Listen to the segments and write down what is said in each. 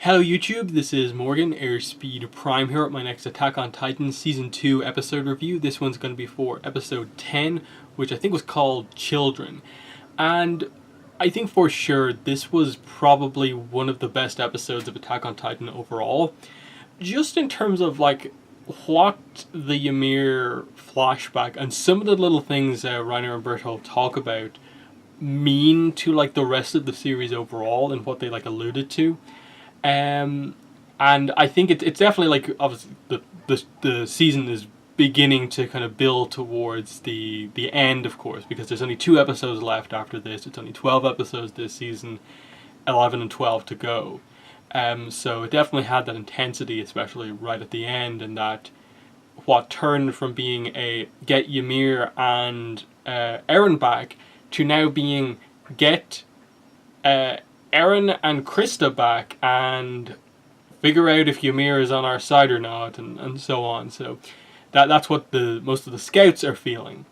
Hello YouTube, this is Morgan, Airspeed Prime here at my next Attack on Titan Season 2 episode review. This one's going to be for episode 10, which I think was called Children. And I think for sure this was probably one of the best episodes of Attack on Titan overall. Just in terms of like what the Ymir flashback and some of the little things Reiner and Bertholdt talk about mean to like the rest of the series overall and what they like alluded to. And I think it's definitely like obviously the season is beginning to kind of build towards the end, of course, because there's only 2 episodes left after this. It's only 12 episodes this season, 11 and 12 to go. So it definitely had that intensity, especially right at the end, and that what turned from being a get Ymir and Eren back to now being get Eren and Krista back and figure out if Ymir is on our side or not, and so on. So that's what most of the scouts are feeling.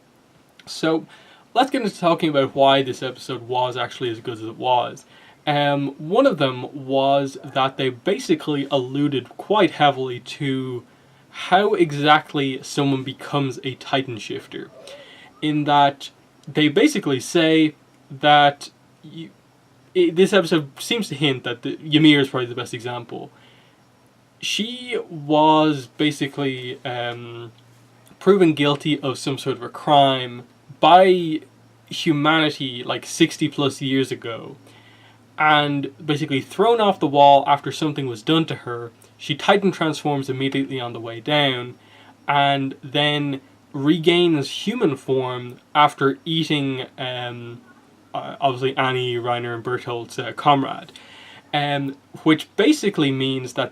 So let's get into talking about why this episode was actually as good as it was. One of them was that they basically alluded quite heavily to how exactly someone becomes a Titan shifter. In that they basically say that this episode seems to hint that Ymir is probably the best example. She was basically proven guilty of some sort of a crime by humanity like 60 plus years ago, and basically thrown off the wall after something was done to her. She Titan transforms immediately on the way down, and then regains human form after eating obviously Annie, Reiner, and Bertholdt's comrade. Which basically means that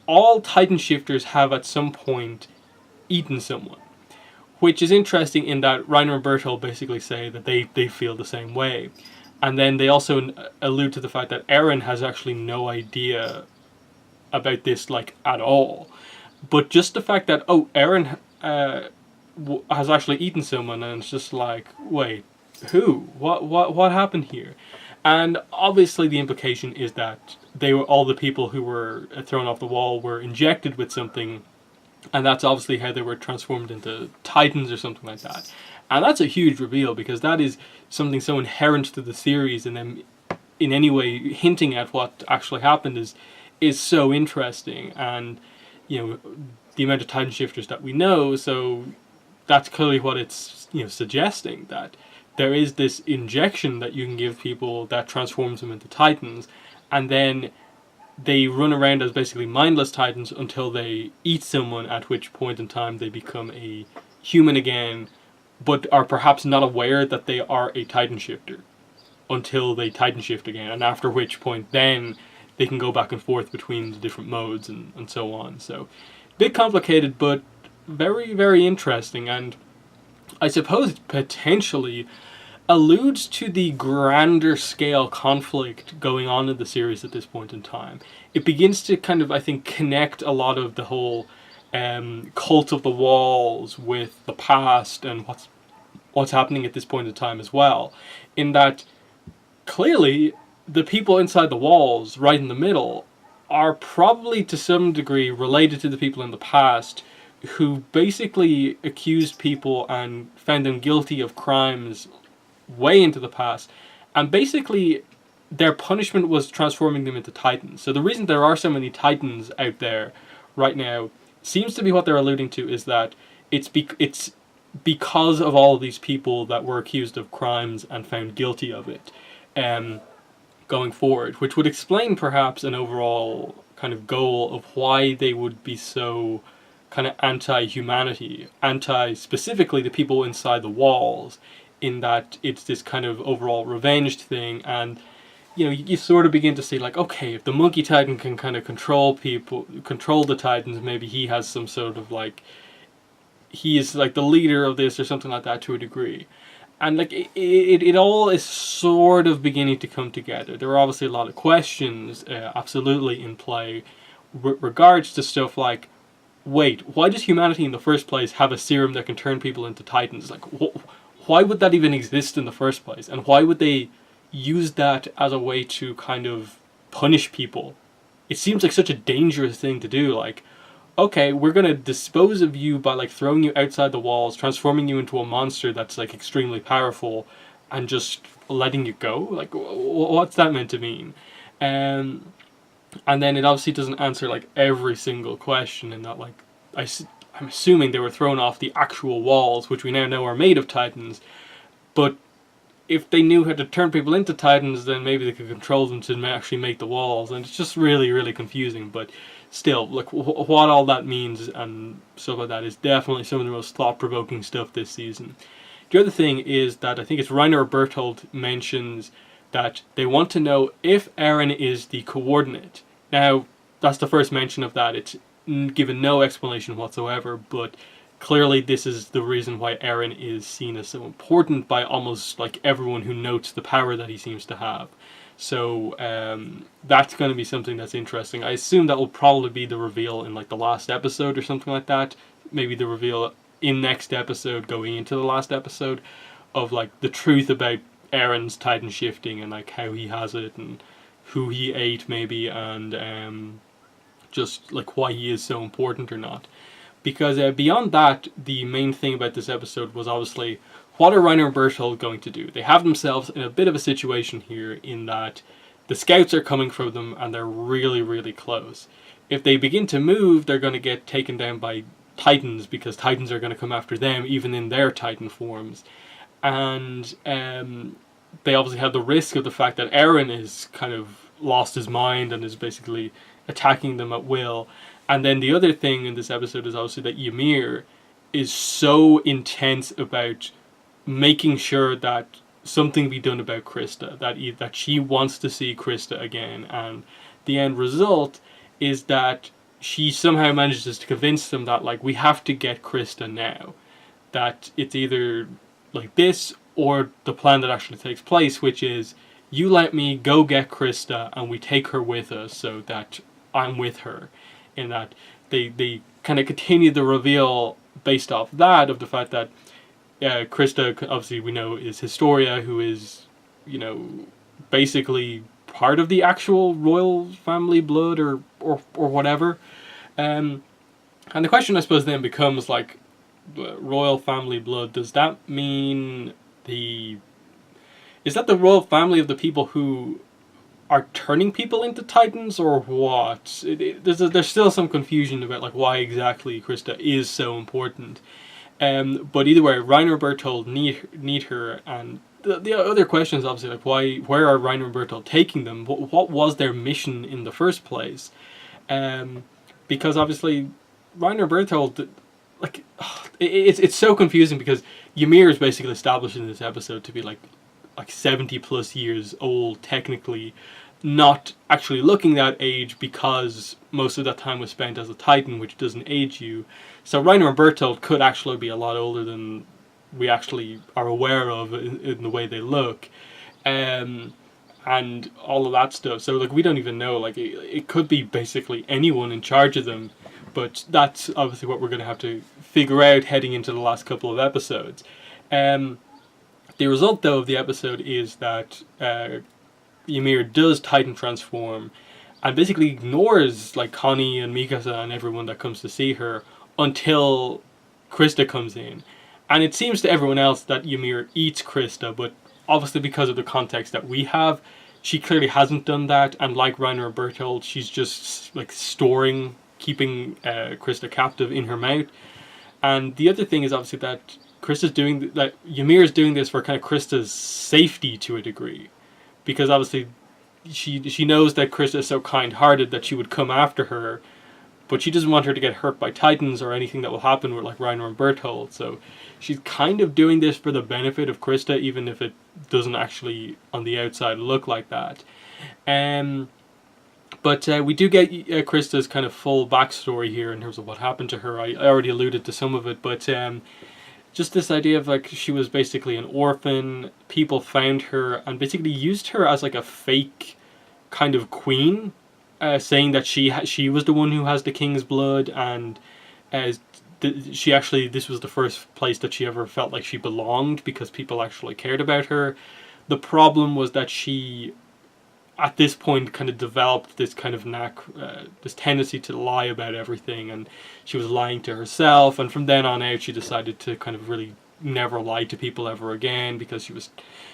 all Titan shifters have at some point eaten someone. Which is interesting in that Reiner and Bertholdt basically say that they feel the same way. And then they also allude to the fact that Eren has actually no idea about this like at all. But just the fact that, oh, Eren has actually eaten someone, and it's just like, wait, who? What happened here? And obviously the implication is that all the people who were thrown off the wall were injected with something, and that's obviously how they were transformed into Titans or something like that. And that's a huge reveal, because that is something so inherent to the series, and then in any way hinting at what actually happened is so interesting. And you know, the amount of Titan shifters that we know, so that's clearly what it's suggesting, that there is this injection that you can give people that transforms them into Titans, and then they run around as basically mindless Titans until they eat someone, at which point in time they become a human again, but are perhaps not aware that they are a Titan shifter until they Titan shift again, and after which point then they can go back and forth between the different modes and so on. So, a bit complicated, but very, very interesting, and I suppose potentially alludes to the grander scale conflict going on in the series at this point in time. It begins to kind of, I think, connect a lot of the whole cult of the walls with the past and what's happening at this point in time as well. In that, clearly, the people inside the walls, right in the middle, are probably to some degree related to the people in the past who basically accused people and found them guilty of crimes way into the past, and basically their punishment was transforming them into Titans. So the reason there are so many Titans out there right now seems to be what they're alluding to, is that it's because of all of these people that were accused of crimes and found guilty of it going forward, which would explain perhaps an overall kind of goal of why they would be so kind of anti-humanity, specifically the people inside the walls, in that it's this kind of overall revenge thing. And you sort of begin to see like, okay, if the Monkey Titan can kind of control the Titans, maybe he has some sort of like, he is like the leader of this or something like that to a degree. And like it all is sort of beginning to come together. There are obviously a lot of questions absolutely in play regards to stuff like, wait, why does humanity in the first place have a serum that can turn people into Titans? Like, why would that even exist in the first place? And why would they use that as a way to kind of punish people it seems like such a dangerous thing to do. Like, okay, we're gonna dispose of you by like throwing you outside the walls, transforming you into a monster that's like extremely powerful, and just letting you go. Like, what's that meant to mean? Um, and then it obviously doesn't answer like every single question, in that like I, I'm assuming they were thrown off the actual walls, which we now know are made of titans. But if they knew how to turn people into titans, then maybe they could control them to actually make the walls, and it's just really, really confusing. But still, like what all that means and stuff like that is definitely some of the most thought-provoking stuff this season. The other thing is that I think it's Reiner Berthold mentions that they want to know if Eren is the coordinate. Now, that's the first mention of that. It's given no explanation whatsoever, but clearly this is the reason why Eren is seen as so important by almost like everyone who notes the power that he seems to have. So that's going to be something that's interesting. I assume that will probably be the reveal in like the last episode or something like that. Maybe the reveal in next episode going into the last episode of like the truth about Eren's Titan shifting and like how he has it and who he ate maybe, and just like why he is so important or not. Because beyond that, the main thing about this episode was obviously what are Reiner and Berthold going to do? They have themselves in a bit of a situation here in that the scouts are coming for them and they're really, really close. If they begin to move, they're going to get taken down by titans, because titans are going to come after them even in their titan forms. And they obviously have the risk of the fact that Eren is kind of lost his mind and is basically attacking them at will. And then the other thing in this episode is obviously that Ymir is so intense about making sure that something be done about Krista, that she wants to see Krista again, and the end result is that she somehow manages to convince them that like we have to get Krista now, that it's either like this or the plan that actually takes place, which is you let me go get Krista and we take her with us so that I'm with her. In that they kind of continue the reveal based off that of the fact that Krista, obviously we know, is Historia, who is, you know, basically part of the actual royal family blood or whatever. And the question I suppose then becomes like, royal family blood, does that mean is that the royal family of the people who are turning people into titans, or what? There's still some confusion about like why exactly Krista is so important. But either way, Reiner and Berthold need her, and the other question is obviously like where are Reiner and Berthold taking them? What was their mission in the first place? Because obviously Reiner and Berthold, like it's so confusing because Ymir is basically established in this episode to be like 70 plus years old technically, not actually looking that age because most of that time was spent as a Titan, which doesn't age you. So Reiner and Berthold could actually be a lot older than we actually are aware of in the way they look, and all of that stuff. So like we don't even know. Like it could be basically anyone in charge of them, but that's obviously what we're going to have to figure out heading into the last couple of episodes. The result, though, of the episode is that Ymir does Titan transform and basically ignores like Connie and Mikasa and everyone that comes to see her until Krista comes in. And it seems to everyone else that Ymir eats Krista, but obviously because of the context that we have, she clearly hasn't done that. And like Reiner and Berthold, she's just like keeping Krista captive in her mouth. And the other thing is obviously that Ymir is doing this for kind of Krista's safety to a degree, because obviously she knows that Krista is so kind-hearted that she would come after her, but she doesn't want her to get hurt by Titans or anything that will happen with like Reiner and Berthold. So she's kind of doing this for the benefit of Krista, even if it doesn't actually on the outside look like that. But we do get Krista's kind of full backstory here in terms of what happened to her. I already alluded to some of it, but just this idea of like she was basically an orphan. People found her and basically used her as like a fake kind of queen, saying that she was the one who has the king's blood, and this was the first place that she ever felt like she belonged because people actually cared about her. The problem was that she at this point kind of developed this kind of knack, this tendency to lie about everything, and she was lying to herself, and from then on out she decided to kind of really never lie to people ever again because she was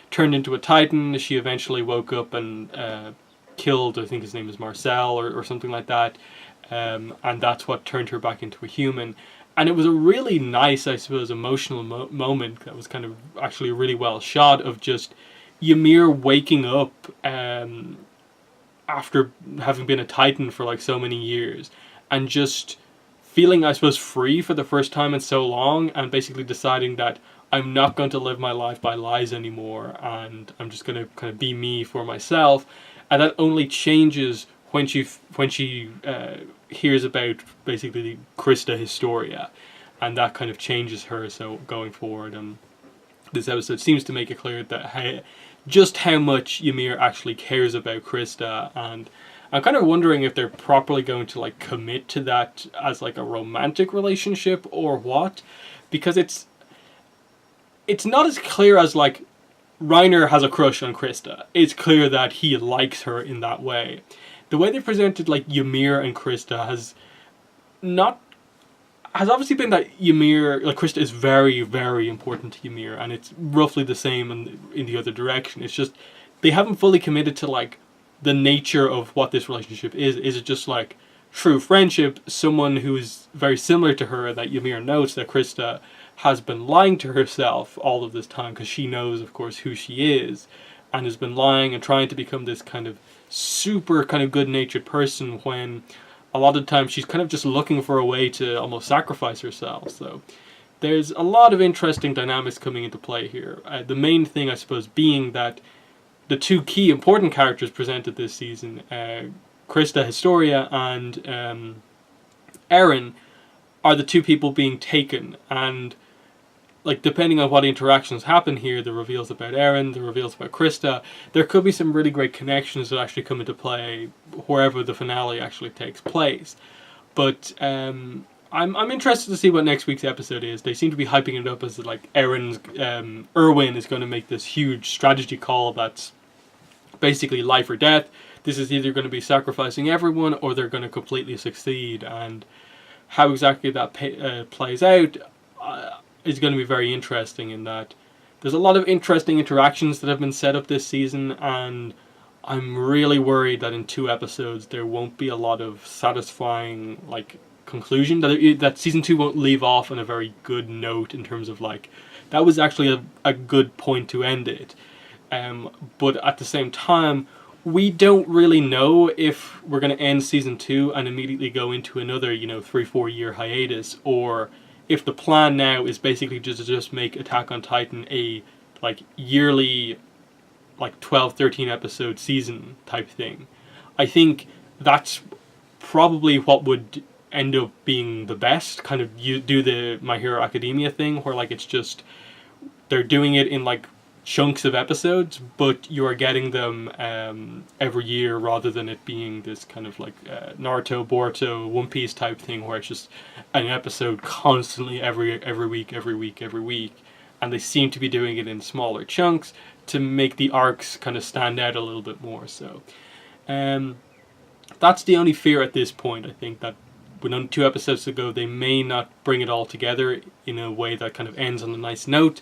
turned into a Titan. She eventually woke up and killed, I think his name is Marcel or something like that, and that's what turned her back into a human. And it was a really nice, I suppose, emotional moment that was kind of actually really well shot, of just Ymir waking up after having been a Titan for like so many years, and just feeling, I suppose, free for the first time in so long, and basically deciding that I'm not going to live my life by lies anymore, and I'm just going to kind of be me for myself. And that only changes when she hears about basically Krista Historia, and that kind of changes her. So going forward, this episode seems to make it clear that just how much Ymir actually cares about Krista, and I'm kind of wondering if they're properly going to like commit to that as like a romantic relationship or what, because it's not as clear as like Reiner has a crush on Krista. It's clear that he likes her in that way. The way they presented like Ymir and Krista has obviously been that Ymir, like Krista, is very, very important to Ymir, and it's roughly the same in the other direction. It's just they haven't fully committed to like the nature of what this relationship is. Is it just like true friendship, someone who is very similar to her, that Ymir notes that Krista has been lying to herself all of this time because she knows, of course, who she is, and has been lying and trying to become this kind of super kind of good-natured person, when a lot of times she's kind of just looking for a way to almost sacrifice herself. So there's a lot of interesting dynamics coming into play here. The main thing, I suppose, being that the two key important characters presented this season, Krista Historia and Eren, are the two people being taken, and like depending on what interactions happen here, the reveals about Eren, the reveals about Krista, there could be some really great connections that actually come into play wherever the finale actually takes place. But I'm interested to see what next week's episode is. They seem to be hyping it up as like Eren's Erwin is going to make this huge strategy call that's basically life or death. This is either going to be sacrificing everyone or they're going to completely succeed, and how exactly that plays out is going to be very interesting, in that there's a lot of interesting interactions that have been set up this season, and I'm really worried that in 2 episodes there won't be a lot of satisfying like conclusion, that season 2 won't leave off on a very good note in terms of like that was actually a good point to end it. But at the same time, we don't really know if we're going to end season 2 and immediately go into another 3-4 year hiatus, or if the plan now is basically just make Attack on Titan a like yearly like 12-13 episode season type thing. I think that's probably what would end up being the best. Kind of you do the My Hero Academia thing, where like it's just they're doing it in like chunks of episodes, but you are getting them every year, rather than it being this kind of like Naruto, Boruto, One Piece type thing where it's just an episode constantly every week, and they seem to be doing it in smaller chunks to make the arcs kind of stand out a little bit more. So that's the only fear at this point. I think that with only 2 episodes to go, they may not bring it all together in a way that kind of ends on a nice note,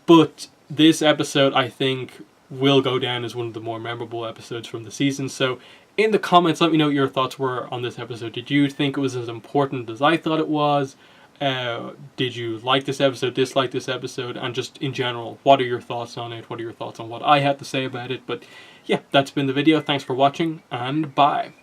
but this episode, I think, will go down as one of the more memorable episodes from the season. So in the comments, let me know what your thoughts were on this episode. Did you think it was as important as I thought it was? Did you like this episode, dislike this episode? And just in general, what are your thoughts on it? What are your thoughts on what I had to say about it? But yeah, that's been the video. Thanks for watching, and bye.